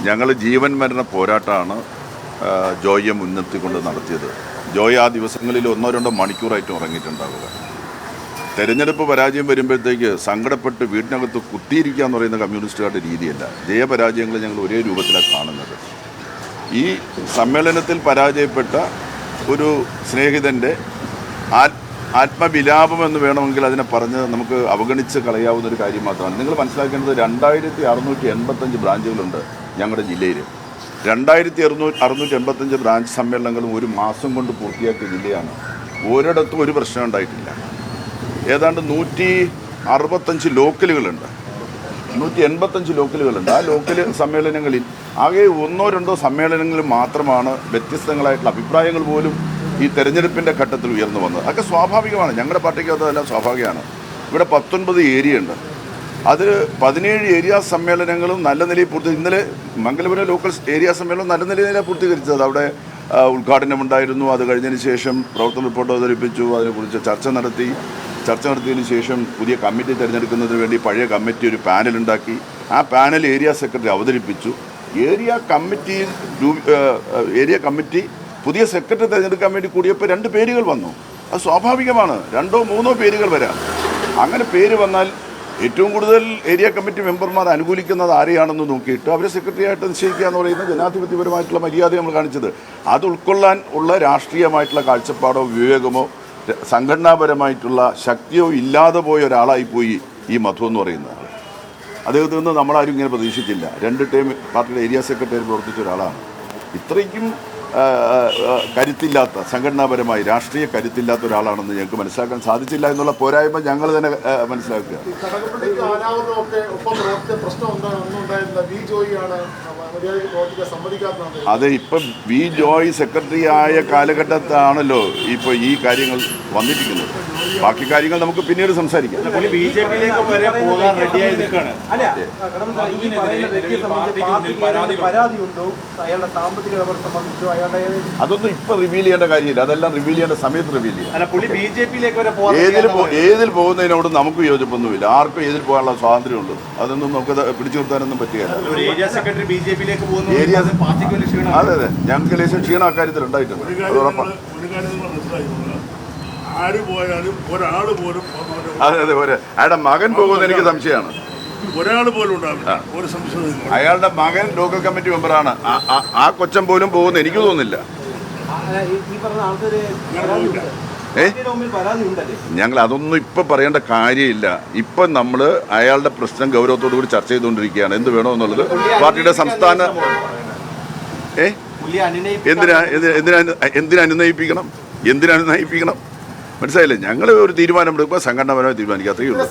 ഞങ്ങൾ ജീവൻ മരണ പോരാട്ടമാണ് ജോയിയെ മുൻനിർത്തിക്കൊണ്ട് നടത്തിയത്. ജോയ് ആ ദിവസങ്ങളിൽ 1-2 മണിക്കൂറായിട്ട് ഉറങ്ങിയിട്ടുണ്ടാവുക. തെരഞ്ഞെടുപ്പ് പരാജയം വരുമ്പോഴത്തേക്ക് സങ്കടപ്പെട്ട് വീടിനകത്ത് കുത്തിയിരിക്കുക എന്ന് പറയുന്ന കമ്മ്യൂണിസ്റ്റുകാരുടെ രീതിയല്ല. ജയപരാജയങ്ങൾ ഞങ്ങൾ ഒരേ രൂപത്തിലാണ് കാണുന്നത്. ഈ സമ്മേളനത്തിൽ പരാജയപ്പെട്ട ഒരു സ്നേഹിതൻ്റെ ആത്മവിലാപം എന്ന് വേണമെങ്കിൽ അതിനെ പറഞ്ഞ് നമുക്ക് അവഗണിച്ച് കളയാവുന്ന ഒരു കാര്യം മാത്രമാണ്. നിങ്ങൾ മനസ്സിലാക്കേണ്ടത് 2685 ബ്രാഞ്ചുകളുണ്ട് ഞങ്ങളുടെ ജില്ലയിൽ. 2685 ബ്രാഞ്ച് സമ്മേളനങ്ങളും ഒരു മാസം കൊണ്ട് പൂർത്തിയാക്കിയ ജില്ലയാണ്. ഒരിടത്തും ഒരു പ്രശ്നം ഉണ്ടായിട്ടില്ല. ഏതാണ്ട് 165 ലോക്കലുകളുണ്ട്, 185 ലോക്കലുകളുണ്ട്. ആ ലോക്കൽ സമ്മേളനങ്ങളിൽ ആകെ 1-2 സമ്മേളനങ്ങളിൽ മാത്രമാണ് വ്യത്യസ്തങ്ങളായിട്ടുള്ള അഭിപ്രായങ്ങൾ പോലും ഈ തെരഞ്ഞെടുപ്പിൻ്റെ ഘട്ടത്തിൽ ഉയർന്നു വന്നത്. അതൊക്കെ സ്വാഭാവികമാണ്. ഞങ്ങളുടെ പാർട്ടിക്ക് അതെല്ലാം സ്വാഭാവികമാണ്. ഇവിടെ 19 ഏരിയ ഉണ്ട്. അതിൽ 17 ഏരിയ സമ്മേളനങ്ങളും നല്ല നിലയിൽ ഇന്നലെ മംഗലപുരം ലോക്കൽ ഏരിയ സമ്മേളനം നല്ല നിലയിലാണ് പൂർത്തീകരിച്ചത്. അവിടെ ഉദ്ഘാടനമുണ്ടായിരുന്നു. അത് കഴിഞ്ഞതിന് ശേഷം പ്രവർത്തന റിപ്പോർട്ട് അവതരിപ്പിച്ചു. അതിനെക്കുറിച്ച് ചർച്ച നടത്തിയതിന് ശേഷം പുതിയ കമ്മിറ്റി തിരഞ്ഞെടുക്കുന്നതിന് വേണ്ടി പഴയ കമ്മിറ്റി ഒരു പാനൽ ഉണ്ടാക്കി. ആ പാനൽ ഏരിയ സെക്രട്ടറി അവതരിപ്പിച്ചു. ഏരിയ കമ്മിറ്റി പുതിയ സെക്രട്ടറി തിരഞ്ഞെടുക്കാൻ വേണ്ടി കൂടിയപ്പോൾ 2 പേരുകൾ വന്നു. അത് സ്വാഭാവികമാണ്. 2-3 പേരുകൾ വരാം. അങ്ങനെ പേര് വന്നാൽ ഏറ്റവും കൂടുതൽ ഏരിയ കമ്മിറ്റി മെമ്പർമാർ അനുകൂലിക്കുന്നത് ആരെയാണെന്ന് നോക്കിയിട്ട് അവരെ സെക്രട്ടറിയായിട്ട് നിശ്ചയിക്കുക എന്ന് പറയുന്നത് ജനാധിപത്യപരമായിട്ടുള്ള മര്യാദ നമ്മൾ കാണിച്ചത്. അത് ഉൾക്കൊള്ളാൻ ഉള്ള രാഷ്ട്രീയമായിട്ടുള്ള കാഴ്ചപ്പാടോ വിവേകമോ സംഘടനാപരമായിട്ടുള്ള ശക്തിയോ ഇല്ലാതെ പോയ ഒരാളായിപ്പോയി ഈ മധു എന്ന് പറയുന്നത്. അദ്ദേഹത്തിൽ നിന്ന് നമ്മളാരും ഇങ്ങനെ പ്രതീക്ഷിച്ചില്ല. 2 ടൈം പാർട്ടിയുടെ ഏരിയ സെക്രട്ടറി പ്രവർത്തിച്ച ഒരാളാണ്. ഇത്രയ്ക്കും കരുത്തില്ലാത്ത, സംഘടനാപരമായി രാഷ്ട്രീയ കരുത്തില്ലാത്ത ഒരാളാണെന്ന് ഞങ്ങൾക്ക് മനസ്സിലാക്കാൻ സാധിച്ചില്ല എന്നുള്ള പോരായ്മ ഞങ്ങൾ തന്നെ മനസ്സിലാക്കുക. അത് ഇപ്പം വി ജോയ് സെക്രട്ടറി ആയ കാലഘട്ടത്താണല്ലോ ഇപ്പോൾ ഈ കാര്യങ്ങൾ വന്നിരിക്കുന്നത്. ബാക്കി കാര്യങ്ങൾ നമുക്ക് പിന്നീട് സംസാരിക്കാം. അതൊന്നും ഇപ്പൊ റിവീൽ ചെയ്യേണ്ട കാര്യമില്ല. അതെല്ലാം റിവീൽ ചെയ്യേണ്ട സമയത്ത് റിവീൽ ചെയ്യാം. ഏതിൽ പോകുന്നതിനോട് നമുക്ക് യോജിപ്പൊന്നുമില്ല. ആർക്കും ഏതിൽ പോകാനുള്ള സ്വാതന്ത്ര്യമുണ്ട്. അതൊന്നും നമുക്ക് പിടിച്ചു നിർത്താനൊന്നും പറ്റുകയില്ല. അതെ അതെ, ഞങ്ങൾക്ക് ലേശം ക്ഷീണം അക്കാര്യത്തിൽ ഉണ്ടായിട്ടുണ്ട്. അത് ഉറപ്പാണ്. അതെ അതെ, അയാളുടെ മകൻ പോകുമെന്ന് എനിക്ക് സംശയമാണ്. ഒരാൾ പോലും ഉണ്ടാവില്ല, ഒരു സംശയം. അയാളുടെ മകൻ ലോക്കൽ കമ്മിറ്റി മെമ്പറാണ്. ആ കൊച്ചൻ പോലും പോകുന്ന എനിക്ക് തോന്നുന്നില്ല. ഞങ്ങൾ അതൊന്നും ഇപ്പം പറയേണ്ട കാര്യമില്ല. ഇപ്പം നമ്മൾ അയാളുടെ പ്രശ്നം ഗൗരവത്തോടു കൂടി ചർച്ച ചെയ്തുകൊണ്ടിരിക്കുകയാണ്. എന്ത് വേണമെന്നുള്ളത് പാർട്ടിയുടെ സംസ്ഥാന എന്തിനനുനയിപ്പിക്കണം മനസ്സിലായില്ലേ? ഞങ്ങൾ ഒരു തീരുമാനമെടുക്കുക, സംഘടനാപരമായി തീരുമാനിക്കുക, അത്രയേ ഉള്ളൂ.